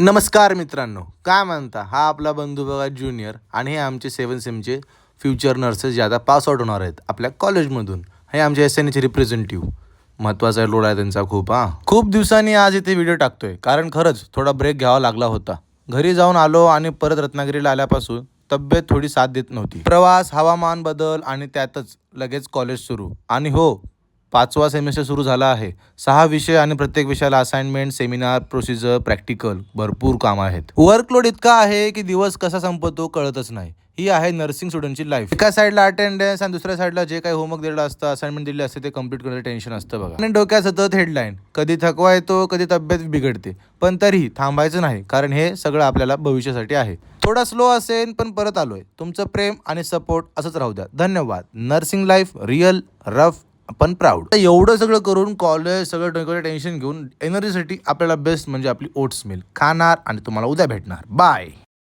नमस्कार मित्रांनो, काय म्हणता? हा आपला बंधू बघा ज्युनियर आणि हे आमचे 7 सेमचे फ्युचर नर्सेस जे आता पास आउट होणार आहेत आपल्या कॉलेजमधून. हे आमचे SNAचे रिप्रेझेंटेटिव्ह. महत्त्वाचा रोल आहे त्यांचा खूप दिवसांनी आज इथे व्हिडिओ टाकतोय, कारण खरंच थोडा ब्रेक घ्यावा लागला होता. घरी जाऊन आलो आणि परत रत्नागिरीला आल्यापासून तब्येत थोडी साथ देत नव्हती. प्रवास, हवामान बदल आणि त्यातच लगेच कॉलेज सुरू. आणि हो, 5वा सेमिस्टर सुरू झाला आहे. 6 विषय आणि प्रत्येक विषयाला असाइनमेंट, सेमिनार, प्रोसिजर, प्रॅक्टिकल, भरपूर काम आहेत. वर्कलोड इतका आहे की दिवस कसा संपतो कळतच नाही. ही आहे नर्सिंग स्टुडंटची लाईफ. एका साईडला अटेंडन्स आणि दुसऱ्या साईडला जे काही होमवर्क दिलेलं असतं, असाइनमेंट दिली असते ते कम्प्लीट करायचं टेन्शन असतं बघा. आणि डोक्यात सतत हेडलाईन. कधी थकवा येतो, कधी तब्येत बिघडते. पण तरीही थांबायचं नाही, कारण हे सगळं आपल्याला भविष्यासाठी आहे. थोडा स्लो असेल पण परत आलोय. तुमचं प्रेम आणि सपोर्ट असंच राहू द्या. धन्यवाद. नर्सिंग लाईफ रिअल, रफ पण प्राऊड. एवढं सगळं करून कॉलेज सगळं डोक्याला टेन्शन घेऊन एनर्जीसाठी आपल्याला बेस्ट म्हणजे आपली ओट्स मिल खाणार आणि तुम्हाला उद्या भेटणार. बाय.